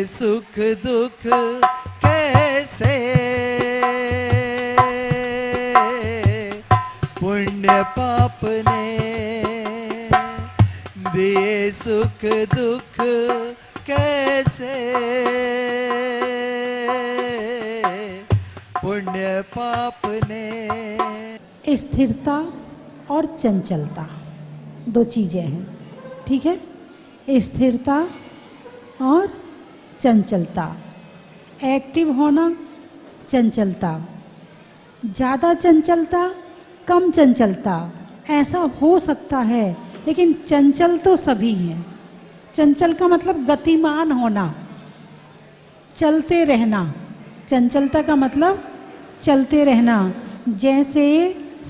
सुख दुख कैसे, पुण्य पाप ने दिए सुख दुख कैसे, पुण्य पाप ने। स्थिरता और चंचलता दो चीज़ें हैं, ठीक है। स्थिरता और चंचलता, एक्टिव होना, चंचलता, ज़्यादा चंचलता, कम चंचलता, ऐसा हो सकता है। लेकिन चंचल तो सभी हैं। चंचल का मतलब गतिमान होना, चलते रहना। चंचलता का मतलब चलते रहना। जैसे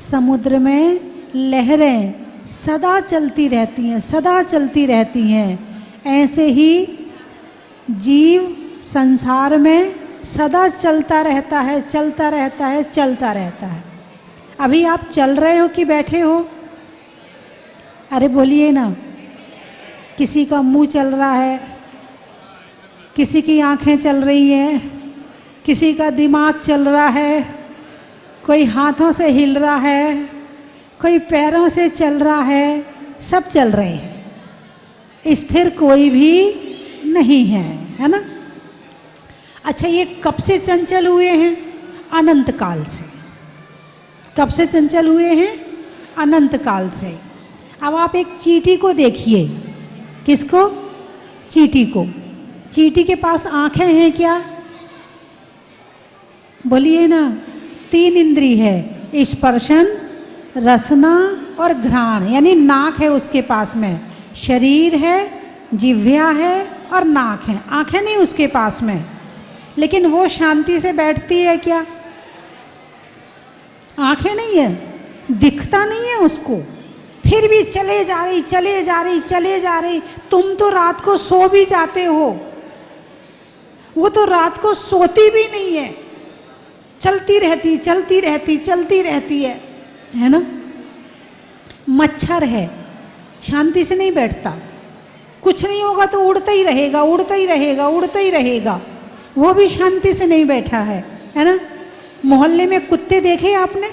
समुद्र में लहरें सदा चलती रहती हैं, सदा चलती रहती हैं, ऐसे ही जीव संसार में सदा चलता रहता है, चलता रहता है, चलता रहता है। अभी आप चल रहे हो कि बैठे हो? अरे बोलिए ना। किसी का मुंह चल रहा है, किसी की आंखें चल रही हैं, किसी का दिमाग चल रहा है, कोई हाथों से हिल रहा है, कोई पैरों से चल रहा है, सब चल रहे हैं। स्थिर कोई भी नहीं है ना। अच्छा, ये कब से चंचल हुए हैं? अनंत काल से। कब से चंचल हुए हैं? अनंत काल से। अब आप एक चींटी को देखिए। किसको? चींटी को। चींटी के पास आंखें हैं क्या? बोलिए ना। 3 इंद्री है, स्पर्शन, रसना और घ्राण, यानी नाक है उसके पास में। शरीर है, जिह्वा है और नाक है। आंखें नहीं उसके पास में। लेकिन वो शांति से बैठती है क्या? आंखें नहीं है, दिखता नहीं है उसको, फिर भी चले जा रही, चले जा रही, चले जा रही। तुम तो रात को सो भी जाते हो, वो तो रात को सोती भी नहीं है, चलती रहती, चलती रहती, चलती रहती है ना। मच्छर है, शांति से नहीं बैठता। कुछ नहीं होगा तो उड़ता ही रहेगा, उड़ता ही रहेगा, उड़ता ही रहेगा। वो भी शांति से नहीं बैठा है ना। मोहल्ले में कुत्ते देखे आपने?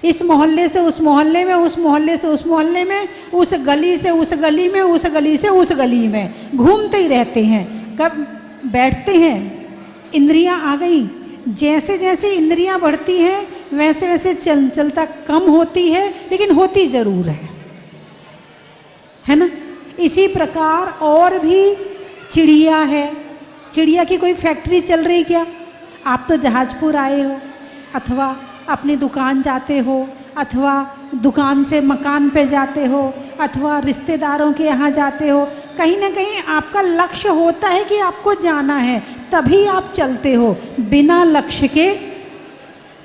इस मोहल्ले से उस मोहल्ले में, उस मोहल्ले से उस मोहल्ले में, उस गली से उस गली में, उस गली से उस गली में घूमते ही रहते हैं। कब बैठते हैं? इंद्रियां आ गई। जैसे जैसे इंद्रियां बढ़ती हैं वैसे वैसे चंचलता कम होती है, लेकिन होती ज़रूर है ना। इसी प्रकार और भी चिड़िया है। चिड़िया की कोई फैक्ट्री चल रही क्या? आप तो जहाजपुर आए हो, अथवा अपनी दुकान जाते हो, अथवा दुकान से मकान पे जाते हो, अथवा रिश्तेदारों के यहाँ जाते हो। कहीं ना कहीं आपका लक्ष्य होता है कि आपको जाना है, तभी आप चलते हो। बिना लक्ष्य के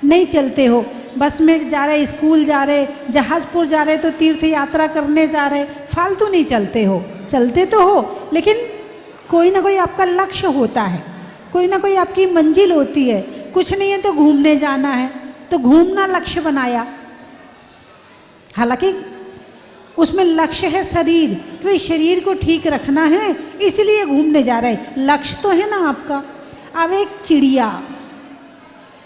नहीं चलते हो। बस में जा रहे, स्कूल जा रहे, जहाजपुर जा रहे, तो तीर्थ यात्रा करने जा रहे, फालतू नहीं चलते हो। चलते तो हो, लेकिन कोई ना कोई आपका लक्ष्य होता है, कोई ना कोई आपकी मंजिल होती है। कुछ नहीं है तो घूमने जाना है, तो घूमना लक्ष्य बनाया। हालांकि उसमें लक्ष्य है शरीर, क्योंकि शरीर को ठीक रखना है, इसलिए घूमने जा रहे। लक्ष्य तो है ना आपका। अब एक चिड़िया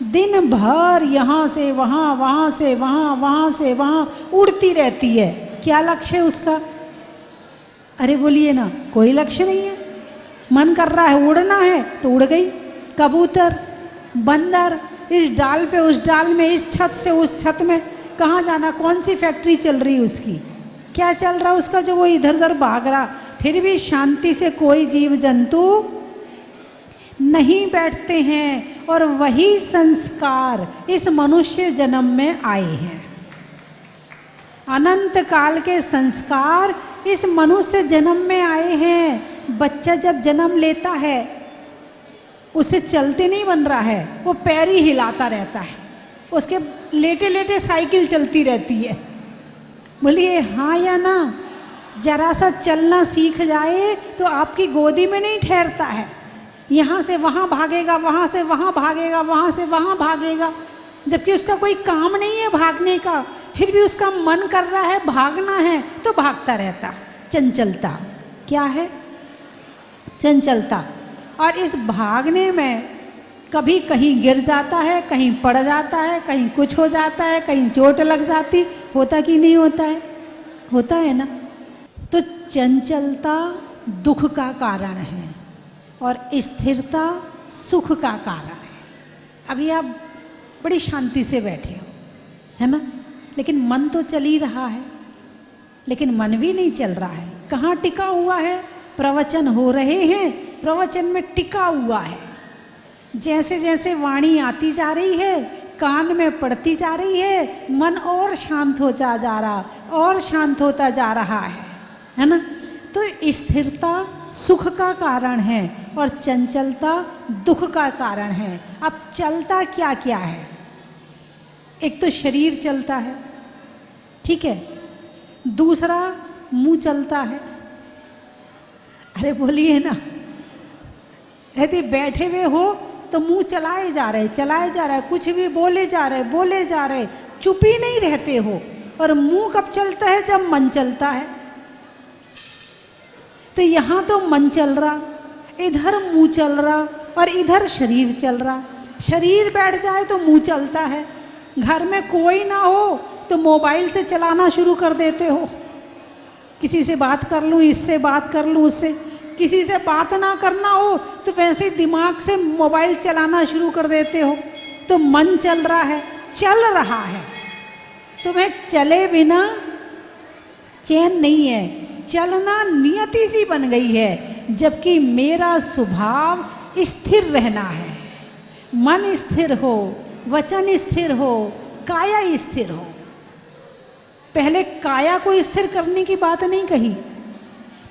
दिन भर यहाँ से वहाँ, वहाँ से वहाँ, वहाँ से वहाँ उड़ती रहती है। क्या लक्ष्य है उसका? अरे बोलिए ना। कोई लक्ष्य नहीं है। मन कर रहा है उड़ना है तो उड़ गई। कबूतर, बंदर, इस डाल पे उस डाल में, इस छत से उस छत में, कहाँ जाना? कौन सी फैक्ट्री चल रही है उसकी? क्या चल रहा उसका जो वो इधर उधर भाग रहा? फिर भी शांति से कोई जीव जंतु नहीं बैठते हैं। और वही संस्कार इस मनुष्य जन्म में आए हैं। अनंत काल के संस्कार इस मनुष्य जन्म में आए हैं। बच्चा जब जन्म लेता है उसे चलते नहीं बन रहा है, वो पैर ही हिलाता रहता है। उसके लेटे लेटे साइकिल चलती रहती है। बोलिए हाँ या ना। जरा सा चलना सीख जाए तो आपकी गोदी में नहीं ठहरता है। यहाँ से वहाँ भागेगा, वहाँ से वहाँ भागेगा, वहाँ से वहाँ भागेगा, जबकि उसका कोई काम नहीं है भागने का, फिर भी उसका मन कर रहा है भागना है तो भागता रहता। चंचलता क्या है? चंचलता। और इस भागने में कभी कहीं गिर जाता है, कहीं पड़ जाता है, कहीं कुछ हो जाता है, कहीं चोट लग जाती, होता कि नहीं होता है? होता है ना। तो चंचलता दुख का कारण है और स्थिरता सुख का कारण है। अभी आप बड़ी शांति से बैठे हो, है ना, लेकिन मन तो चल ही रहा है, लेकिन मन भी नहीं चल रहा है। कहाँ टिका हुआ है? प्रवचन हो रहे हैं, प्रवचन में टिका हुआ है। जैसे जैसे वाणी आती जा रही है, कान में पड़ती जा रही है, मन और शांत होता जा रहा, और शांत होता जा रहा है ना। तो स्थिरता सुख का कारण है और चंचलता दुख का कारण है। अब चलता क्या क्या है? एक तो शरीर चलता है, ठीक है, दूसरा मुंह चलता है। अरे बोलिए ना, यदि बैठे हुए हो तो मुंह चलाए जा रहे, चलाए जा रहे, कुछ भी बोले जा रहे, बोले जा रहे, चुप ही नहीं रहते हो। और मुंह कब चलता है? जब मन चलता है। तो यहाँ तो मन चल रहा, इधर मुंह चल रहा और इधर शरीर चल रहा। शरीर बैठ जाए तो मुंह चलता है। घर में कोई ना हो तो मोबाइल से चलाना शुरू कर देते हो, किसी से बात कर लूँ, इससे बात कर लूँ, उससे। किसी से बात ना करना हो तो वैसे ही दिमाग से मोबाइल चलाना शुरू कर देते हो। तो मन चल रहा है, चल रहा है। तुम्हें चले बिना चैन नहीं है, चलना नियति सी बन गई है। जबकि मेरा स्वभाव स्थिर रहना है। मन स्थिर हो, वचन स्थिर हो, काया स्थिर हो। पहले काया को स्थिर करने की बात नहीं कही,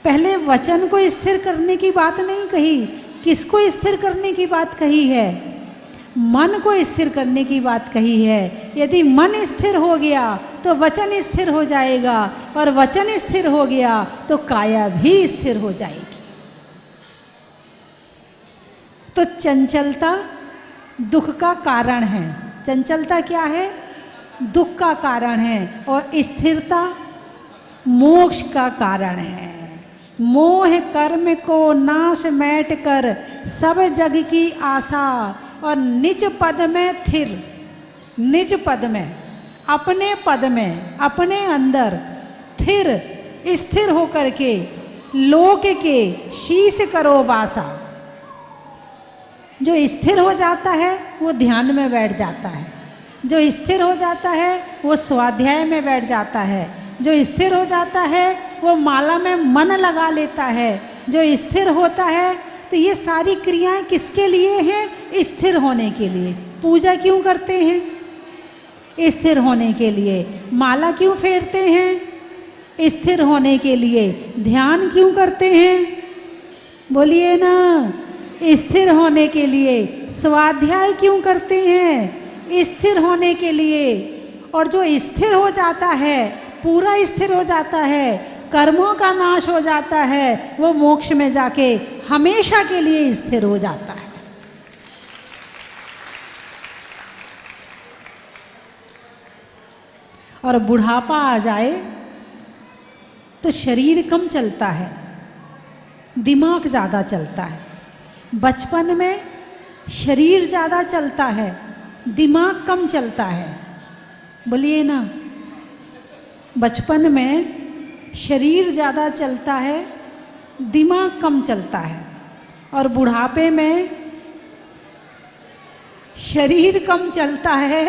पहले वचन को स्थिर करने की बात नहीं कही। किसको स्थिर करने की बात कही है? मन को स्थिर करने की बात कही है। यदि मन स्थिर हो गया तो वचन स्थिर हो जाएगा, और वचन स्थिर हो गया तो काया भी स्थिर हो जाएगी। तो चंचलता दुख का कारण है। चंचलता क्या है? दुख का कारण है। और स्थिरता मोक्ष का कारण है। मोह कर्म को नाश मैट कर सब जग की आशा, और निज पद में थिर, निज पद में, अपने पद में, अपने अंदर थिर, स्थिर होकर के लोक के शीश करो वासा। जो स्थिर हो जाता है वो ध्यान में बैठ जाता है, जो स्थिर हो जाता है वो स्वाध्याय में बैठ जाता है, जो स्थिर हो जाता है वो माला में मन लगा लेता है। जो स्थिर होता है, तो ये सारी क्रियाएं किसके लिए हैं? स्थिर होने के लिए। पूजा क्यों करते हैं? स्थिर होने के लिए। माला क्यों फेरते हैं? स्थिर होने के लिए। ध्यान क्यों करते हैं? बोलिए ना, स्थिर होने के लिए। स्वाध्याय क्यों करते हैं? स्थिर होने के लिए। और जो स्थिर हो जाता है, पूरा स्थिर हो जाता है, कर्मों का नाश हो जाता है, वो मोक्ष में जाके हमेशा के लिए स्थिर हो जाता है। और बुढ़ापा आ जाए तो शरीर कम चलता है, दिमाग ज़्यादा चलता है। बचपन में शरीर ज़्यादा चलता है, दिमाग कम चलता है। बोलिए ना, बचपन में शरीर ज़्यादा चलता है, दिमाग कम चलता है। और बुढ़ापे में शरीर कम चलता है,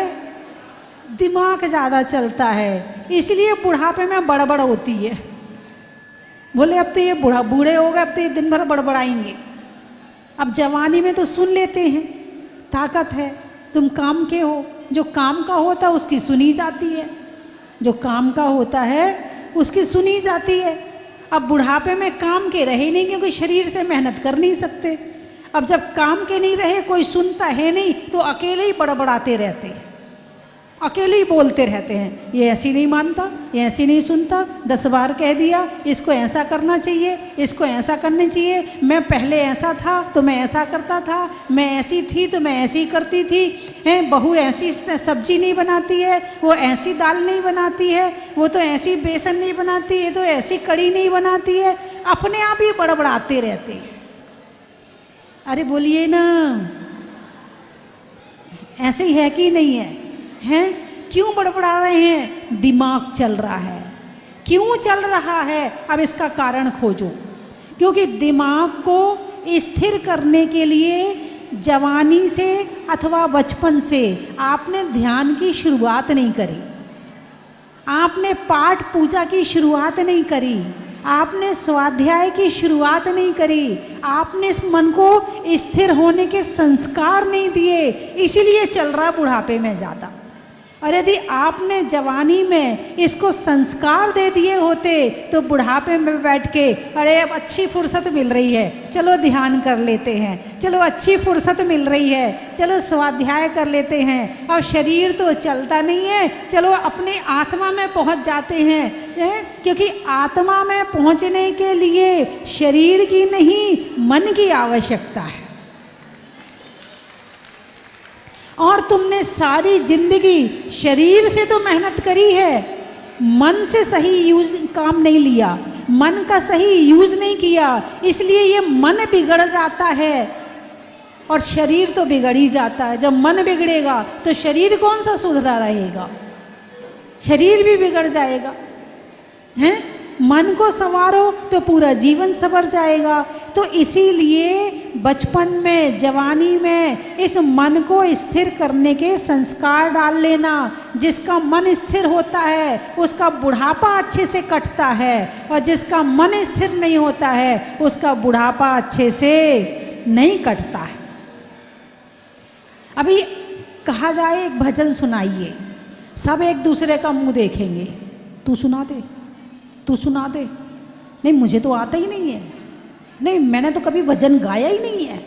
दिमाग ज़्यादा चलता है। इसलिए बुढ़ापे में बड़बड़ होती है। बोले अब तो ये बूढ़े हो गए, अब तो ये दिन भर बड़बड़ाएंगे। अब जवानी में तो सुन लेते हैं, ताकत है, तुम काम के हो। जो काम का होता है उसकी सुनी जाती है, जो काम का होता है उसकी सुनी जाती है। अब बुढ़ापे में काम के रहे नहीं, क्योंकि शरीर से मेहनत कर नहीं सकते। अब जब काम के नहीं रहे, कोई सुनता है नहीं, तो अकेले ही बड़बड़ाते रहते हैं, अकेले ही बोलते रहते हैं। ये ऐसी नहीं मानता, ये ऐसी नहीं सुनता, 10 बार कह दिया, इसको ऐसा करना चाहिए, इसको ऐसा करना चाहिए। मैं पहले ऐसा था तो मैं ऐसा करता था, मैं ऐसी थी तो मैं ऐसी करती थी। हैं, बहू ऐसी सब्जी नहीं बनाती है, वो ऐसी दाल नहीं बनाती है, वो तो ऐसी बेसन नहीं बनाती है, तो ऐसी कड़ी नहीं बनाती है। अपने आप ही बड़बड़ाते रहते हैं। अरे बोलिए ना, ऐसे ही है कि नहीं है? हैं? क्यों बड़बड़ा रहे हैं? दिमाग चल रहा है। क्यों चल रहा है? अब इसका कारण खोजो। क्योंकि दिमाग को स्थिर करने के लिए जवानी से अथवा बचपन से आपने ध्यान की शुरुआत नहीं करी, आपने पाठ पूजा की शुरुआत नहीं करी, आपने स्वाध्याय की शुरुआत नहीं करी, आपने इस मन को स्थिर होने के संस्कार नहीं दिए, इसीलिए चल रहा बुढ़ापे में ज़्यादा। और यदि आपने जवानी में इसको संस्कार दे दिए होते तो बुढ़ापे में बैठ के अरे अब अच्छी फुर्सत मिल रही है, चलो ध्यान कर लेते हैं, चलो अच्छी फुर्सत मिल रही है, चलो स्वाध्याय कर लेते हैं, अब शरीर तो चलता नहीं है, चलो अपने आत्मा में पहुंच जाते हैं। क्योंकि आत्मा में पहुंचने के लिए शरीर की नहीं मन की आवश्यकता है। और तुमने सारी जिंदगी शरीर से तो मेहनत करी है, मन से सही यूज काम नहीं लिया, मन का सही यूज नहीं किया, इसलिए ये मन बिगड़ जाता है और शरीर तो बिगड़ ही जाता है। जब मन बिगड़ेगा तो शरीर कौन सा सुधरा रहेगा? शरीर भी बिगड़ जाएगा। हैं? मन को संवारो तो पूरा जीवन संवर जाएगा। तो इसीलिए बचपन में, जवानी में इस मन को स्थिर करने के संस्कार डाल लेना। जिसका मन स्थिर होता है उसका बुढ़ापा अच्छे से कटता है, और जिसका मन स्थिर नहीं होता है उसका बुढ़ापा अच्छे से नहीं कटता है। अभी कहा जाए एक भजन सुनाइए, सब एक दूसरे का मुंह देखेंगे, तू सुना दे, तू सुना दे। नहीं मुझे तो आता ही नहीं है, नहीं मैंने तो कभी भजन गाया ही नहीं है।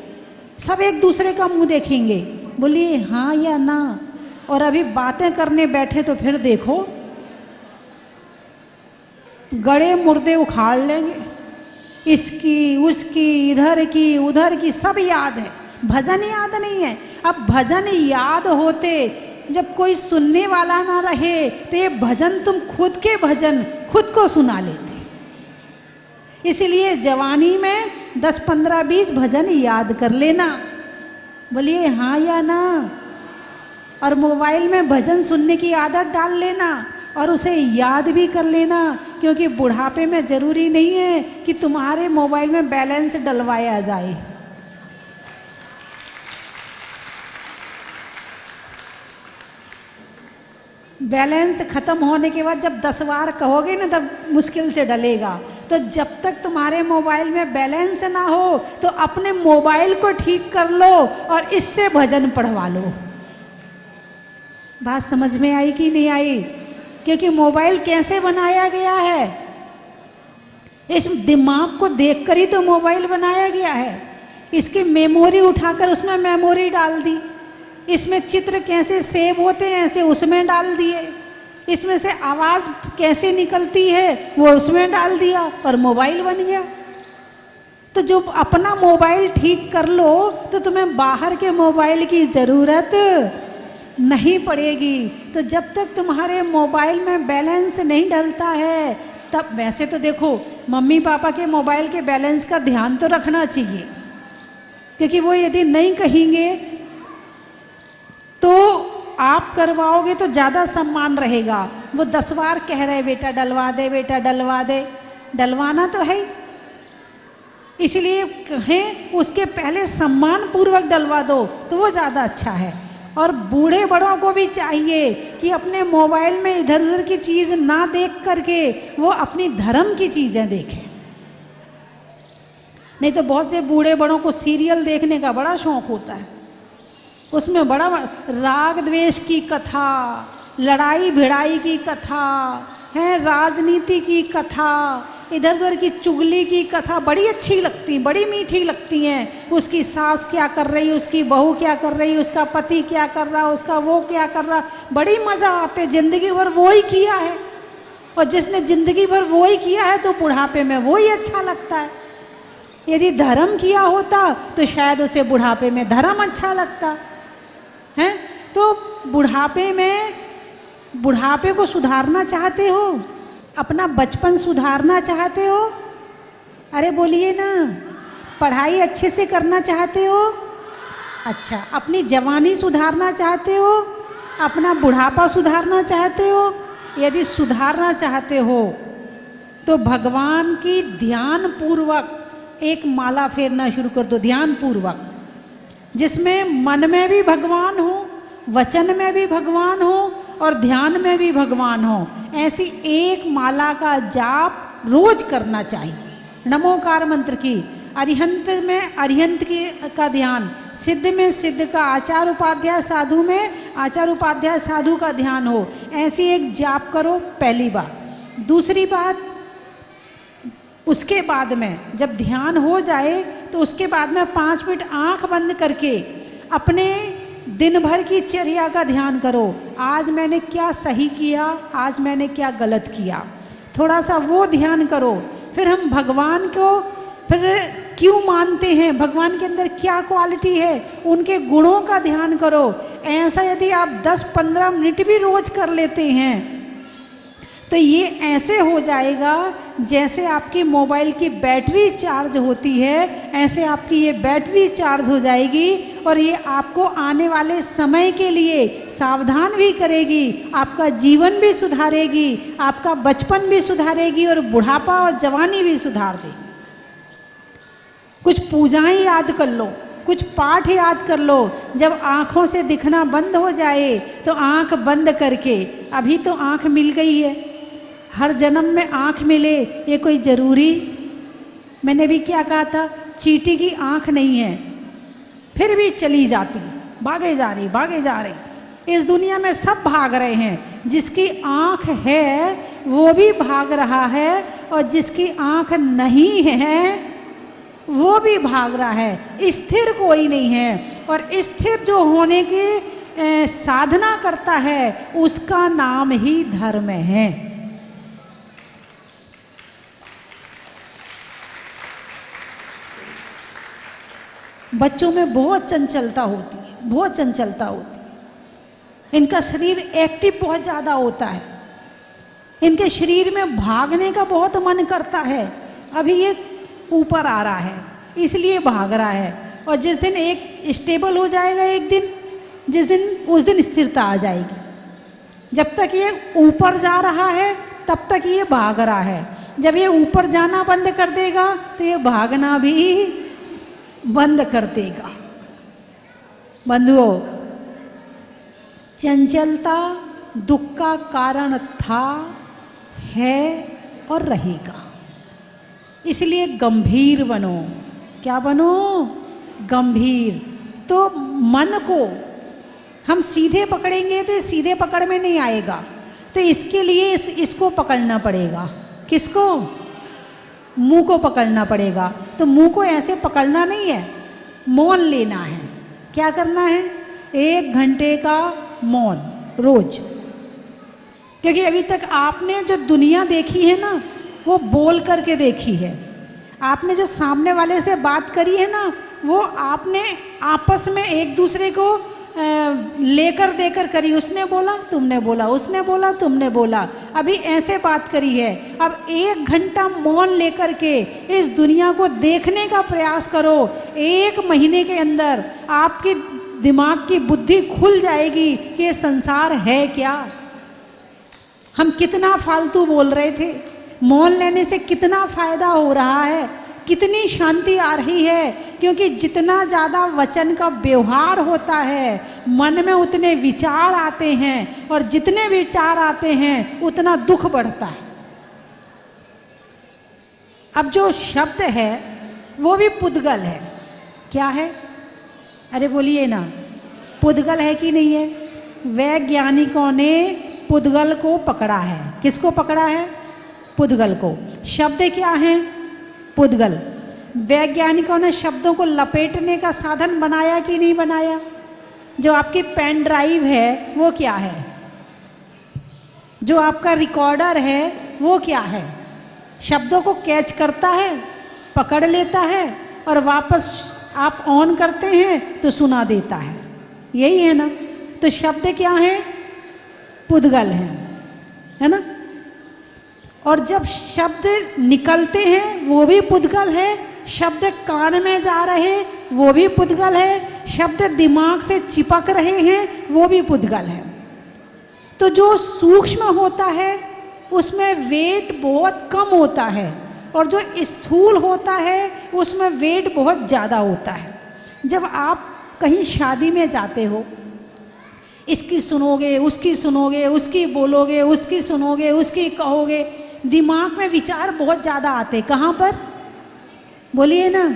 सब एक दूसरे का मुंह देखेंगे, बोलिए हाँ या ना। और अभी बातें करने बैठे तो फिर देखो गड़े मुर्दे उखाड़ लेंगे, इसकी उसकी, इधर की उधर की, सब याद है, भजन याद नहीं है। अब भजन याद होते जब कोई सुनने वाला ना रहे तो ये भजन तुम खुद के भजन खुद को सुना लेते। इसलिए जवानी में 10, 15, 20 भजन याद कर लेना, बोलिए हाँ या ना। और मोबाइल में भजन सुनने की आदत डाल लेना और उसे याद भी कर लेना, क्योंकि बुढ़ापे में ज़रूरी नहीं है कि तुम्हारे मोबाइल में बैलेंस डलवाया जाए। बैलेंस ख़त्म होने के बाद जब 10 बार कहोगे ना तब मुश्किल से डलेगा। तो जब तक तुम्हारे मोबाइल में बैलेंस ना हो तो अपने मोबाइल को ठीक कर लो और इससे भजन पढ़वा लो। बात समझ में आई कि नहीं आई? क्योंकि मोबाइल कैसे बनाया गया है, इस दिमाग को देखकर ही तो मोबाइल बनाया गया है। इसकी मेमोरी उठाकर उसमें मेमोरी डाल दी, इसमें चित्र कैसे सेव होते हैं ऐसे उसमें डाल दिए, इसमें से आवाज़ कैसे निकलती है वो उसमें डाल दिया और मोबाइल बन गया। तो जो अपना मोबाइल ठीक कर लो तो तुम्हें बाहर के मोबाइल की ज़रूरत नहीं पड़ेगी। तो जब तक तुम्हारे मोबाइल में बैलेंस नहीं डलता है तब, वैसे तो देखो मम्मी पापा के मोबाइल के बैलेंस का ध्यान तो रखना चाहिए, क्योंकि वो यदि नहीं कहेंगे तो आप करवाओगे तो ज़्यादा सम्मान रहेगा। वो 10 बार कह रहे बेटा डलवा दे, बेटा डलवा दे, डलवाना तो है, इसलिए कहें उसके पहले सम्मान पूर्वक डलवा दो तो वो ज़्यादा अच्छा है। और बूढ़े बड़ों को भी चाहिए कि अपने मोबाइल में इधर उधर की चीज़ ना देख करके वो अपनी धर्म की चीज़ें देखें। नहीं तो बहुत से बूढ़े बड़ों को सीरियल देखने का बड़ा शौक़ होता है, उसमें बड़ा राग द्वेष की कथा, लड़ाई भिड़ाई की कथा है, राजनीति की कथा, इधर उधर की चुगली की कथा बड़ी अच्छी लगती, बड़ी मीठी लगती हैं। उसकी सास क्या कर रही, उसकी बहू क्या कर रही, उसका पति क्या कर रहा, उसका वो क्या कर रहा, बड़ी मज़ा आते। ज़िंदगी भर वो ही किया है, और जिसने ज़िंदगी भर वो ही किया है तो बुढ़ापे में वो ही अच्छा लगता है। यदि धर्म किया होता तो शायद उसे बुढ़ापे में धर्म अच्छा लगता है। तो बुढ़ापे में, बुढ़ापे को सुधारना चाहते हो, अपना बचपन सुधारना चाहते हो, अरे बोलिए ना, पढ़ाई अच्छे से करना चाहते हो? अच्छा, अपनी जवानी सुधारना चाहते हो? अपना बुढ़ापा सुधारना चाहते हो? यदि सुधारना चाहते हो तो भगवान की ध्यान पूर्वक एक माला फेरना शुरू कर दो, ध्यान पूर्वक, जिसमें मन में भी भगवान हो, वचन में भी भगवान हो और ध्यान में भी भगवान हो। ऐसी एक माला का जाप रोज करना चाहिए। नमोकार मंत्र की, अरिहंत में अरिहंत की का ध्यान, सिद्ध में सिद्ध का, आचार उपाध्याय साधु में आचार उपाध्याय साधु का ध्यान हो। ऐसी एक जाप करो, पहली बात। दूसरी बात, उसके बाद में जब ध्यान हो जाए तो उसके बाद में 5 मिनट आंख बंद करके अपने दिन भर की चर्या का ध्यान करो। आज मैंने क्या सही किया, आज मैंने क्या गलत किया, थोड़ा सा वो ध्यान करो। फिर हम भगवान को फिर क्यों मानते हैं, भगवान के अंदर क्या क्वालिटी है, उनके गुणों का ध्यान करो। ऐसा यदि आप 10-15 मिनट भी रोज कर लेते हैं तो ये ऐसे हो जाएगा जैसे आपकी मोबाइल की बैटरी चार्ज होती है, ऐसे आपकी ये बैटरी चार्ज हो जाएगी और ये आपको आने वाले समय के लिए सावधान भी करेगी, आपका जीवन भी सुधारेगी, आपका बचपन भी सुधारेगी और बुढ़ापा और जवानी भी सुधार देगी। कुछ पूजाएं याद कर लो, कुछ पाठ याद कर लो। जब आँखों से दिखना बंद हो जाए तो आँख बंद करके, अभी तो आँख मिल गई है, हर जन्म में आँख मिले ये कोई ज़रूरी? मैंने भी क्या कहा था, चींटी की आँख नहीं है फिर भी चली जाती, भागे जा रही। इस दुनिया में सब भाग रहे हैं, जिसकी आँख है वो भी भाग रहा है और जिसकी आँख नहीं है वो भी भाग रहा है। स्थिर कोई नहीं है और स्थिर जो होने की साधना करता है उसका नाम ही धर्म है। बच्चों में बहुत चंचलता होती है, बहुत चंचलता होती है। इनका शरीर एक्टिव बहुत ज़्यादा होता है, इनके शरीर में भागने का बहुत मन करता है। अभी ये ऊपर आ रहा है इसलिए भाग रहा है, और जिस दिन एक स्टेबल हो जाएगा, एक दिन जिस दिन उस दिन स्थिरता आ जाएगी। जब तक ये ऊपर जा रहा है तब तक ये भाग रहा है, जब ये ऊपर जाना बंद कर देगा तो ये भागना भी बंद कर देगा। बंधुओं, चंचलता दुख का कारण था, है और रहेगा। इसलिए गंभीर बनो। क्या बनो? गंभीर। तो मन को हम सीधे पकड़ेंगे तो ये सीधे पकड़ में नहीं आएगा, तो इसके लिए इसको पकड़ना पड़ेगा। किसको? मुंह को पकड़ना पड़ेगा। तो मुंह को ऐसे पकड़ना नहीं है, मौन लेना है। क्या करना है? 1 घंटे का मौन रोज। क्योंकि अभी तक आपने जो दुनिया देखी है ना वो बोल करके देखी है, आपने जो सामने वाले से बात करी है ना वो आपने आपस में एक दूसरे को लेकर देकर करी। उसने बोला तुमने बोला, उसने बोला तुमने बोला, अभी ऐसे बात करी है। अब 1 घंटा मौन लेकर के इस दुनिया को देखने का प्रयास करो। 1 महीने के अंदर आपकी दिमाग की बुद्धि खुल जाएगी कि ये संसार है क्या, हम कितना फालतू बोल रहे थे, मौन लेने से कितना फायदा हो रहा है, कितनी शांति आ रही है। क्योंकि जितना ज़्यादा वचन का व्यवहार होता है मन में उतने विचार आते हैं, और जितने विचार आते हैं उतना दुख बढ़ता है। अब जो शब्द है वो भी पुद्गल है। क्या है? अरे बोलिए ना, पुद्गल है कि नहीं है? वैज्ञानिकों ने पुद्गल को पकड़ा है। किसको पकड़ा है? पुद्गल को। शब्द क्या है? पुद्गल। वैज्ञानिकों ने शब्दों को लपेटने का साधन बनाया कि नहीं बनाया? जो आपकी पेन ड्राइव है वो क्या है? जो आपका रिकॉर्डर है वो क्या है? शब्दों को कैच करता है, पकड़ लेता है और वापस आप ऑन करते हैं तो सुना देता है। यही है ना? तो शब्द क्या है? पुद्गल है ना? और जब शब्द निकलते हैं वो भी पुद्गल है शब्द कान में जा रहे वो भी पुद्गल है, शब्द दिमाग से चिपक रहे हैं वो भी पुद्गल है। तो जो सूक्ष्म होता है उसमें वेट बहुत कम होता है, और जो स्थूल होता है उसमें वेट बहुत ज़्यादा होता है। जब आप कहीं शादी में जाते हो, इसकी सुनोगे, उसकी सुनोगे, उसकी बोलोगे, उसकी सुनोगे, उसकी कहोगे, दिमाग में विचार बहुत ज़्यादा आते। कहाँ पर? बोलिए ना।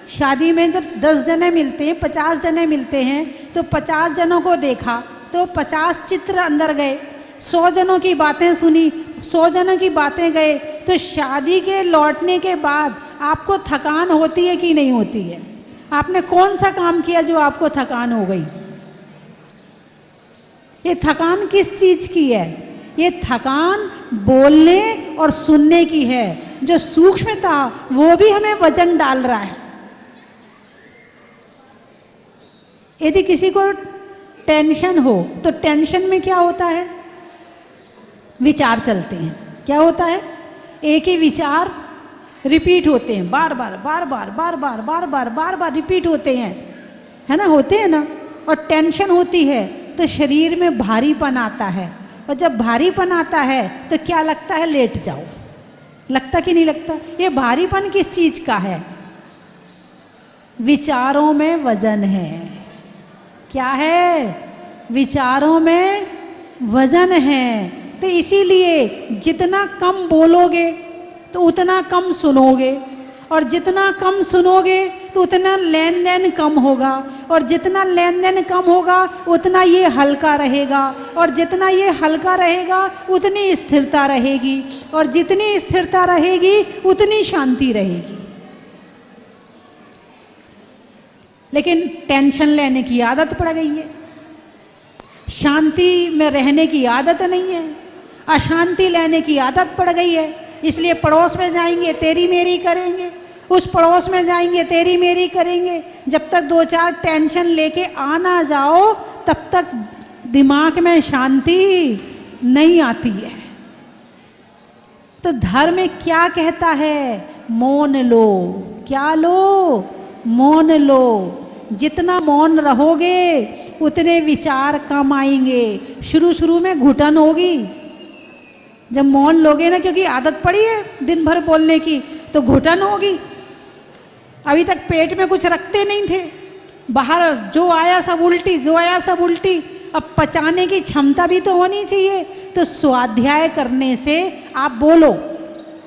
शादी में जब 10 जने मिलते हैं, 50 जने मिलते हैं, तो 50 जनों को देखा तो 50 चित्र अंदर गए, 100 जनों की बातें सुनी, 100 जनों की बातें गए। तो शादी के लौटने के बाद आपको थकान होती है कि नहीं होती है? आपने कौन सा काम किया जो आपको थकान हो गई? ये थकान किस चीज़ की है? ये थकान बोलने और सुनने की है। जो सूक्ष्मता वो भी हमें वजन डाल रहा है। यदि किसी को टेंशन हो तो टेंशन में क्या होता है? विचार चलते हैं। क्या होता है? एक ही विचार रिपीट होते हैं, बार बार बार बार बार बार बार बार बार बार रिपीट होते हैं, है ना? होते हैं ना। और टेंशन होती है तो शरीर में भारीपन आता है, और जब भारीपन आता है तो क्या लगता है? लेट जाओ। लगता कि नहीं लगता? ये भारीपन किस चीज़ का है? विचारों में वजन है। क्या है? विचारों में वजन है। तो इसीलिए जितना कम बोलोगे तो उतना कम सुनोगे, और जितना कम सुनोगे तो उतना लेन देन कम होगा, और जितना लेन देन कम होगा उतना ये हल्का रहेगा, और जितना ये हल्का रहेगा उतनी स्थिरता रहेगी, और जितनी स्थिरता रहेगी उतनी शांति रहेगी। लेकिन टेंशन लेने की आदत पड़ गई है, शांति में रहने की आदत नहीं है, अशांति लेने की आदत पड़ गई है। इसलिए पड़ोस में जाएंगे तेरी मेरी करेंगे, उस पड़ोस में जाएंगे तेरी मेरी करेंगे। जब तक 2-4 टेंशन लेके आ ना जाओ तब तक दिमाग में शांति नहीं आती है। तो धर्म क्या कहता है? मौन लो। क्या लो? मौन लो। जितना मौन रहोगे उतने विचार कम आएंगे। शुरू शुरू में घुटन होगी जब मौन लोगे ना, क्योंकि आदत पड़ी है दिन भर बोलने की, तो घुटन होगी। अभी तक पेट में कुछ रखते नहीं थे, बाहर जो आया सब उल्टी, जो आया सब उल्टी। अब पचाने की क्षमता भी तो होनी चाहिए। तो स्वाध्याय करने से आप बोलो,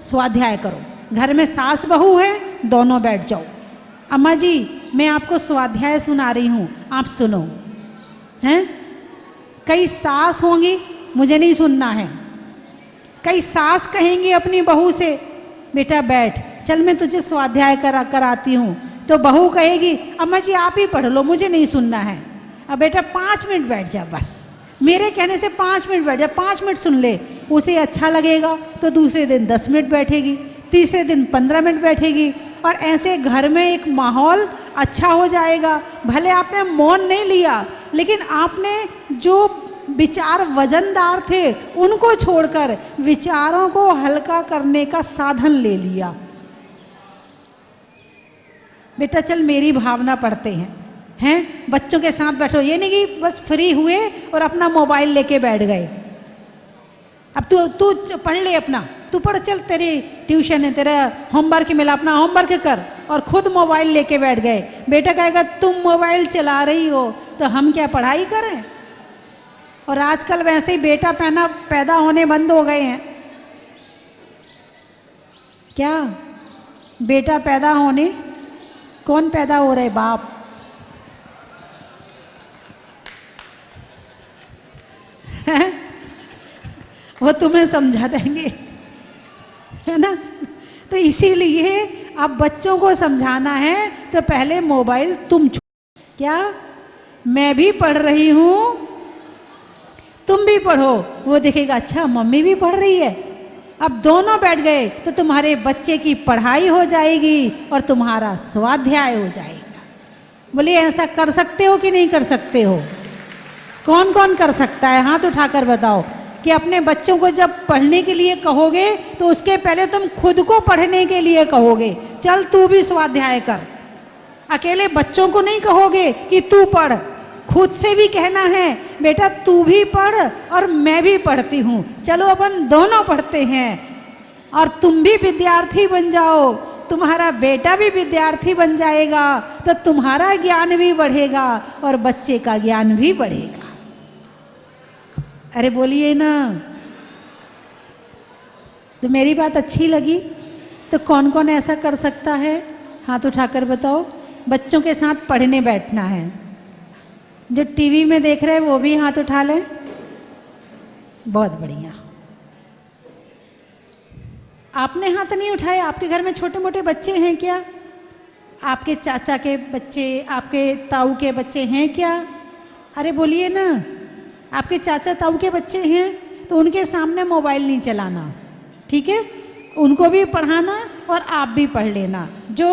स्वाध्याय करो। घर में सास बहू है, दोनों बैठ जाओ। अम्मा जी मैं आपको स्वाध्याय सुना रही हूँ, आप सुनो। हैं? कई सास होंगी, मुझे नहीं सुनना है। कई सास कहेंगी अपनी बहू से, बेटा बैठ, चल मैं तुझे स्वाध्याय कराती हूँ। तो बहू कहेगी, अम्मा जी आप ही पढ़ लो, मुझे नहीं सुनना है। अब बेटा 5 मिनट बैठ जा, बस मेरे कहने से 5 मिनट बैठ जा, 5 मिनट सुन ले। उसे अच्छा लगेगा तो दूसरे दिन 10 मिनट बैठेगी, तीसरे दिन 15 मिनट बैठेगी, और ऐसे घर में एक माहौल अच्छा हो जाएगा। भले आपने मौन नहीं लिया, लेकिन आपने जो विचार वजनदार थे उनको छोड़कर विचारों को हल्का करने का साधन ले लिया। बेटा चल मेरी भावना पढ़ते हैं, बच्चों के साथ बैठो। ये नहीं कि बस फ्री हुए और अपना मोबाइल लेके बैठ गए। अब तू पढ़ ले अपना, तू पढ़, चल तेरी ट्यूशन है, तेरा होमवर्क मिला, अपना होमवर्क कर, और खुद मोबाइल लेके बैठ गए। बेटा कहेगा तुम मोबाइल चला रही हो तो हम क्या पढ़ाई करें? और आजकल वैसे ही बेटा पैदा होने बंद हो गए हैं। क्या बेटा पैदा होने, कौन पैदा हो रहे? बाप। वो तुम्हें समझा देंगे, है ना? तो इसीलिए अब बच्चों को समझाना है तो पहले मोबाइल तुम क्या मैं भी पढ़ रही हूँ, तुम भी पढ़ो। वो देखेगा अच्छा मम्मी भी पढ़ रही है। अब दोनों बैठ गए तो तुम्हारे बच्चे की पढ़ाई हो जाएगी और तुम्हारा स्वाध्याय हो जाएगा। बोलिए ऐसा कर सकते हो कि नहीं कर सकते हो? कौन कौन कर सकता है? हाथ उठाकर बताओ कि अपने बच्चों को जब पढ़ने के लिए कहोगे तो उसके पहले तुम खुद को पढ़ने के लिए कहोगे, चल तू भी स्वाध्याय कर। अकेले बच्चों को नहीं कहोगे कि तू पढ़, खुद से भी कहना है बेटा तू भी पढ़ और मैं भी पढ़ती हूँ, चलो अपन दोनों पढ़ते हैं और तुम भी विद्यार्थी बन जाओ, तुम्हारा बेटा भी विद्यार्थी बन जाएगा तो तुम्हारा ज्ञान भी बढ़ेगा और बच्चे का ज्ञान भी बढ़ेगा। अरे बोलिए ना। तो मेरी बात अच्छी लगी तो कौन कौन ऐसा कर सकता है, हाथ उठाकर बताओ। बच्चों के साथ पढ़ने बैठना है। जो टीवी में देख रहे हैं वो भी हाथ उठा लें। बहुत बढ़िया। आपने हाथ नहीं उठाए, आपके घर में छोटे मोटे बच्चे हैं क्या? आपके चाचा के बच्चे, आपके ताऊ के बच्चे हैं क्या? अरे बोलिए ना। आपके चाचा ताऊ के बच्चे हैं तो उनके सामने मोबाइल नहीं चलाना, ठीक है? उनको भी पढ़ाना और आप भी पढ़ लेना। जो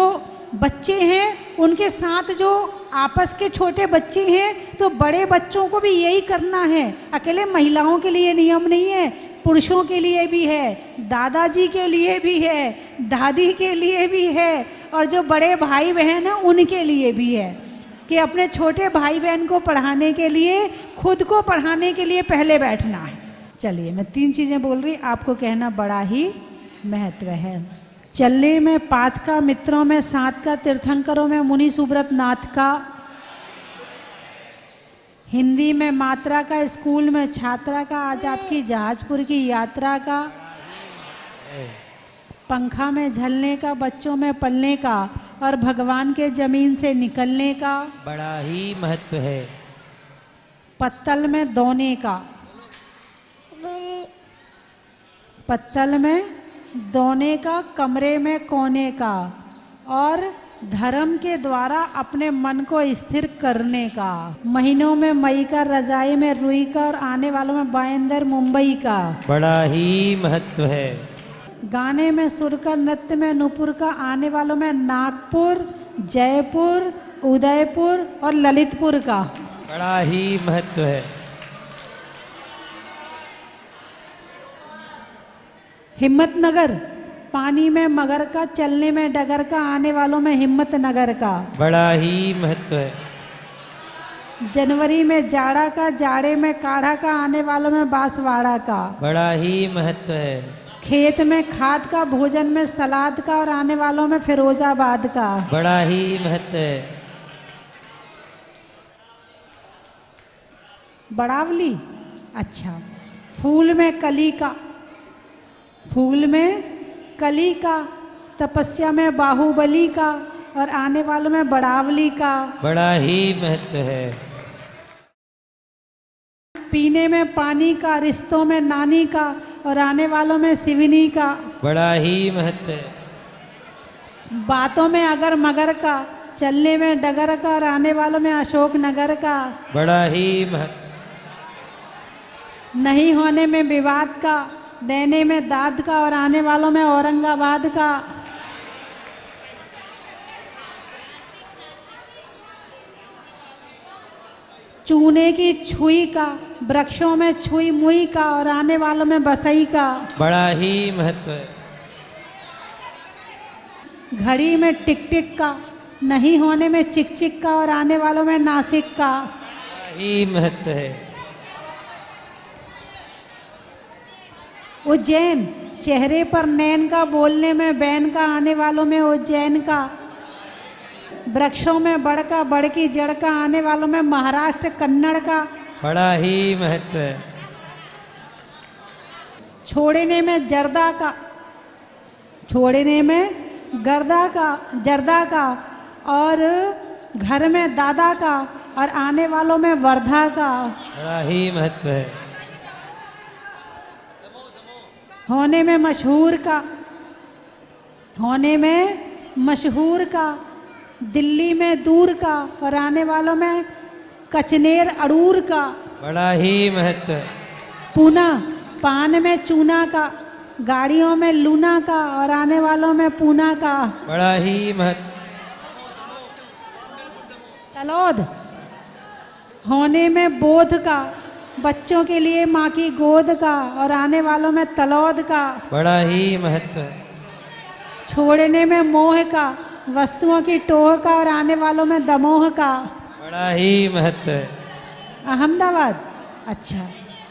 बच्चे हैं उनके साथ जो आपस के छोटे बच्चे हैं तो बड़े बच्चों को भी यही करना है। अकेले महिलाओं के लिए नियम नहीं है, पुरुषों के लिए भी है, दादाजी के लिए भी है, दादी के लिए भी है और जो बड़े भाई बहन हैं उनके लिए भी है कि अपने छोटे भाई बहन को पढ़ाने के लिए, खुद को पढ़ाने के लिए पहले बैठना है। चलिए मैं 3 चीज़ें बोल रही, आपको कहना बड़ा ही महत्व है। चलने में पाथ का, मित्रों में साथ का, तीर्थंकरों में मुनि सुब्रत नाथ का, हिंदी में मात्रा का, स्कूल में छात्रा का, आज आपकी जहाजपुर की यात्रा का, पंखा में झलने का, बच्चों में पलने का और भगवान के जमीन से निकलने का बड़ा ही महत्व है। पत्तल में दोने का, पत्तल में दोने का, कमरे में कोने का और धर्म के द्वारा अपने मन को स्थिर करने का। महीनों में मई का, रजाई में रुई का और आने वालों में बायंदर मुंबई का बड़ा ही महत्व है। गाने में सुर का, नृत्य में नुपुर का, आने वालों में नागपुर, जयपुर, उदयपुर और ललितपुर का बड़ा ही महत्व है। हिम्मतनगर, पानी में मगर का, चलने में डगर का, आने वालों में हिम्मतनगर का बड़ा ही महत्व है। जनवरी में जाड़ा का, जाड़े में काढ़ा का, आने वालों में बांसवाड़ा का बड़ा ही महत्व है। खेत में खाद का, भोजन में सलाद का और आने वालों में फिरोजाबाद का बड़ा ही महत्व है। बड़ावली, अच्छा। फूल में कली का, फूल में कली का, तपस्या में बाहुबली का और आने वालों में बड़ावली का बड़ा ही महत्व है। पीने में पानी का, रिश्तों में नानी का और आने वालों में सिवनी का बड़ा ही महत्व है। बातों में अगर मगर का, चलने में डगर का और आने वालों में अशोक नगर का बड़ा ही महत्व। नहीं होने में विवाद का, देने में दाद का और आने वालों में औरंगाबाद का चूने की छुई का, वृक्षों में छुई मुई का और आने वालों में बसई का बड़ा ही महत्व है। घड़ी में टिक टिक का, नहीं होने में चिक चिक का और आने वालों में नासिक का बड़ा ही महत्व है। उज्जैन, चेहरे पर नैन का, बोलने में बैन का, आने वालों में उज्जैन का वृक्षों में बड़ का, बड़ की जड़ का, आने वालों में महाराष्ट्र कन्नड़ का बड़ा ही महत्व है। छोड़ने में जर्दा का, छोड़ने में गर्दा का, जर्दा का और घर में दादा का और आने वालों में वर्धा का बड़ा ही महत्व है। होने में मशहूर का, होने में मशहूर का, दिल्ली में दूर का और आने वालों में कचनेर अड़ूर का बड़ा ही महत्व है। पूना, पान में चूना का, गाड़ियों में लूना का और आने वालों में पूना का बड़ा ही महत्व। तलोद, होने में बोध का, बच्चों के लिए माँ की गोद का और आने वालों में तलौद का बड़ा ही महत्व है। छोड़ने में मोह का, वस्तुओं की टोह का और आने वालों में दमोह का। बड़ा ही महत्व है। अहमदाबाद, अच्छा।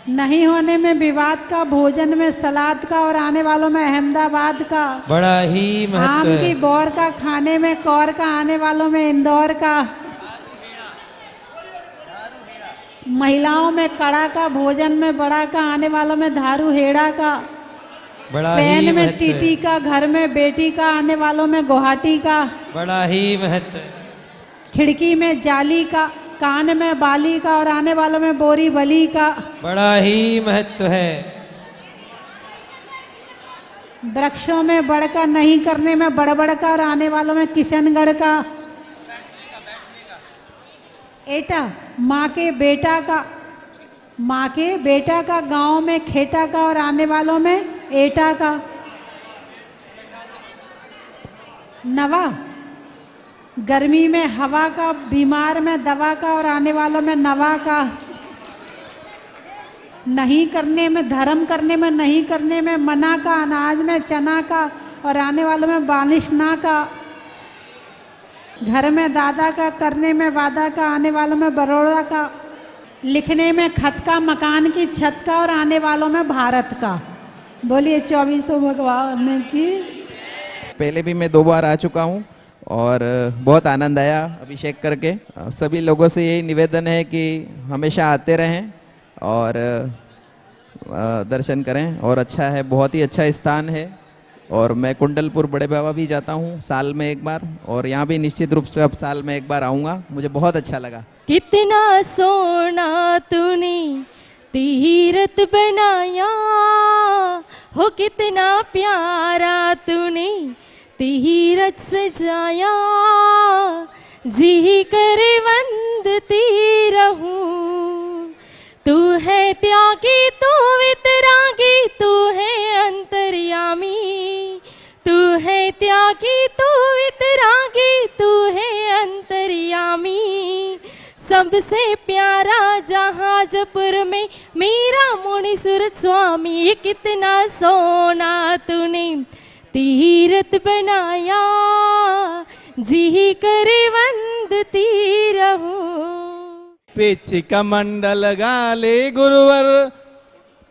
नहीं होने में विवाद का, भोजन में सलाद का और आने वालों में अहमदाबाद का। बड़ा ही महत्व आम है। की बौर का, खाने में कौर का, आने वालों में इंदौर का। महिलाओं में कड़ा का, भोजन में बड़ा का, आने वालों में धारू हेड़ा का। बड़ा ट्रेन ही में महत्व टीटी है। का, घर में बेटी का, आने वालों में गुवाहाटी का। बड़ा ही महत्व है। खिड़की में जाली का, कान में बाली का और आने वालों में बोरी बली का। बड़ा ही महत्व है। वृक्षों में बड़ का, नहीं करने में बड़बड़ का और आने वालों में किशनगढ़ का। एटा, माँ के बेटा का, माँ के बेटा का, गांव में खेटा का और आने वालों में एटा का। नवा, गर्मी में हवा का, बीमार में दवा का और आने वालों में नवा का। नहीं करने में, धर्म करने में, नहीं करने में मना का, अनाज में चना का और आने वालों में बानिशना का। घर में दादा का, करने में वादा का, आने वालों में बड़ौदा का। लिखने में खत का, मकान की छत का और आने वालों में भारत का। बोलिए 24 भगवान की। पहले भी मैं 2 बार आ चुका हूँ और बहुत आनंद आया अभिषेक करके। सभी लोगों से यही निवेदन है कि हमेशा आते रहें और दर्शन करें। और अच्छा है, बहुत ही अच्छा स्थान है। और मैं कुंडलपुर बड़े बाबा भी जाता हूँ साल में एक बार, और यहाँ भी निश्चित रूप से अब साल में एक बार आऊँगा। मुझे बहुत अच्छा लगा। कितना सोना तूने तीरथ बनाया हो, कितना प्यारा तूने तीरथ सजाया। जी कर वंदती रहूं, तू है त्यागी, तू वितरागी, तू है अंतर्यामी। तू है त्यागी, तू वितरागी, तू है अंतर्यामी। सबसे प्यारा जहाजपुर में मेरा मुनि सूरत स्वामी। कितना सोना तूने तीरथ बनाया, जी कर वंदती रहूं। पिच कमंडल गाले गुरुवर,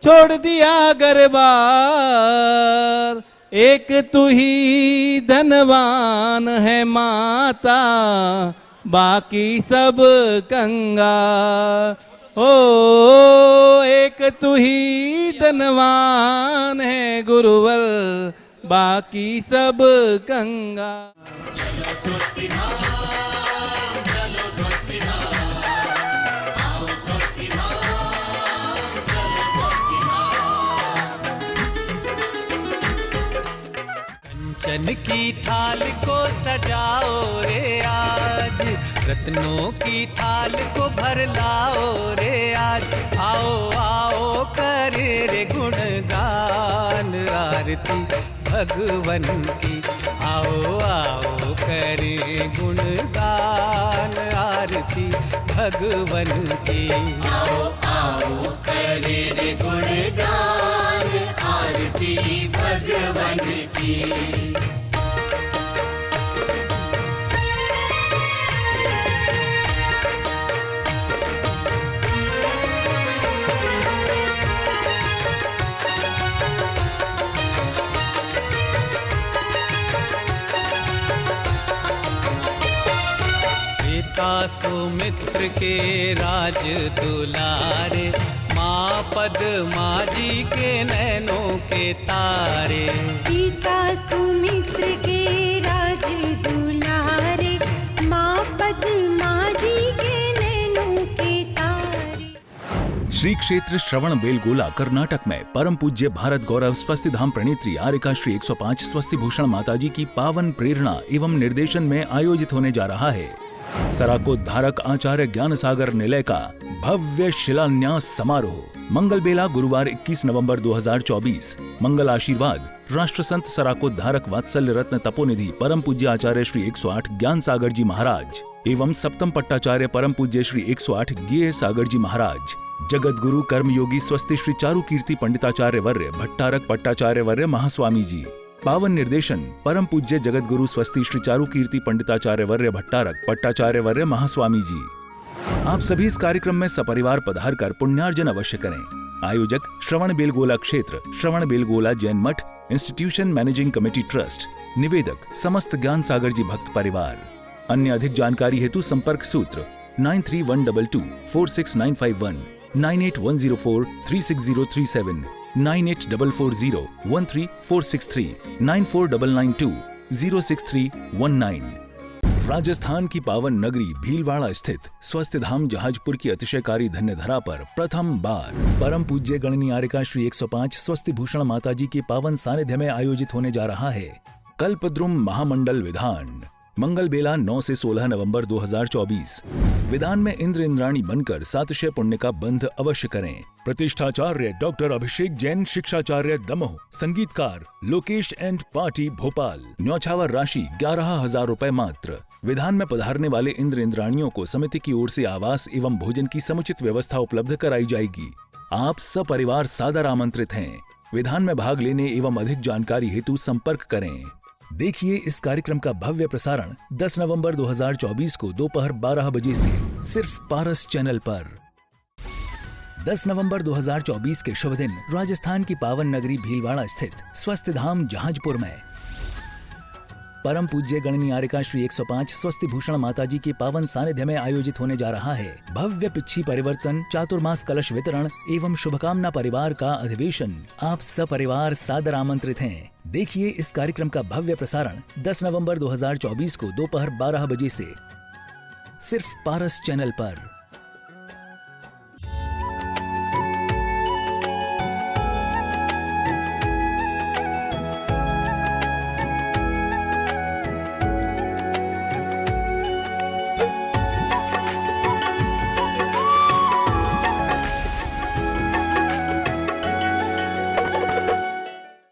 छोड़ दिया घर बार। एक तू ही धनवान है माता, बाकी सब कंगाल। ओ एक तू ही धनवान है गुरुवर, बाकी सब कंगाल। कंचन की थाल को सजाओ रे आज, रत्नों की थाल को भर लाओ रे आज। आओ आओ करे रे गुणगान आरती भगवन की। आओ आओ करे गुणगान आरती भगवन की। आओ आओ करे रे गुणगान आरती भगवन की। सुमित्र के राज दुलारे, माँ पद्मा जी के नैनों के तारे। पिता सुमित्र के राज दुलारे, माँ पद्मा जी के नैनों के तारे। श्री क्षेत्र श्रवण बेलगोला कर्नाटक में परम पूज्य भारत गौरव स्वस्ति धाम प्रणेत्री आर्यका श्री 105 स्वस्ति भूषण माताजी की पावन प्रेरणा एवं निर्देशन में आयोजित होने जा रहा है सराकोद्धारक आचार्य ज्ञान सागर निलय का भव्य शिलान्यास समारोह। मंगल बेला गुरुवार 21 नवंबर 2024। मंगल आशीर्वाद राष्ट्र संत सराकोद्धारक वात्सल्य रत्न तपोनिधि परम पूज्य आचार्य श्री 108 ज्ञान सागर जी महाराज एवं सप्तम पट्टाचार्य परम पूज्य श्री 108 ज्ञेय सागर जी महाराज। जगत गुरु कर्मयोगी स्वस्ति श्री चारु कीर्ति पंडिताचार्य वर्य भट्टारक पट्टाचार्य वर्य महास्वामी जी। पावन निर्देशन परम पूज्य जगत गुरु स्वस्ति श्री चारु कीर्ति पंडिताचार्य वर्य भट्टारक पट्टाचार्य वर्य महास्वामी जी। आप सभी इस कार्यक्रम में सपरिवार पधार कर पुण्यार्जन अवश्य करें। आयोजक श्रवण बेलगोला क्षेत्र, श्रवण बेलगोला जैन मठ, इंस्टीट्यूशन मैनेजिंग कमेटी ट्रस्ट। निवेदक समस्त ज्ञान सागर जी भक्त परिवार। अन्य अधिक जानकारी हेतु संपर्क सूत्र 9312246951, 9810436037, 9844013463, 9499206319। राजस्थान की पावन नगरी भीलवाड़ा स्थित स्वस्थ धाम जहाजपुर की अतिशयकारी धन्य धरा पर प्रथम बार परम पूज्य गणनी आर्यका श्री 105 स्वस्ति भूषण माताजी के पावन सानिध्य में आयोजित होने जा रहा है कल्पद्रुम महामंडल विधान। मंगल बेला 9 से 16 नवंबर 2024। विधान में इंद्र इंद्राणी बनकर सातशय पुण्य का बंध अवश्य करें। प्रतिष्ठाचार्य डॉक्टर अभिषेक जैन, शिक्षाचार्य दमोह, संगीतकार लोकेश एंड पार्टी भोपाल। न्यौछावर राशि 11,000 रुपए मात्र। विधान में पधारने वाले इंद्र इंद्राणियों को समिति की ओर से आवास एवं भोजन की समुचित व्यवस्था उपलब्ध कराई जाएगी। आप सपरिवार सादर आमंत्रित हैं। विधान में भाग लेने एवं अधिक जानकारी हेतु संपर्क करें। देखिए इस कार्यक्रम का भव्य प्रसारण 10 नवंबर 2024 को दोपहर 12 बजे से सिर्फ पारस चैनल पर। 10 नवंबर 2024 के शुभ दिन राजस्थान की पावन नगरी भीलवाड़ा स्थित स्वस्थ धाम जहाजपुर में परम पूज्य गणनी आर्यका श्री 105 स्वस्ति भूषण माताजी के पावन सानिध्य में आयोजित होने जा रहा है भव्य पिच्छी परिवर्तन, चातुर्मास कलश वितरण एवं शुभकामना परिवार का अधिवेशन। आप सपरिवार सादर आमंत्रित हैं। देखिए इस कार्यक्रम का भव्य प्रसारण 10 नवंबर 2024 को दोपहर 12 बजे से सिर्फ पारस चैनल पर।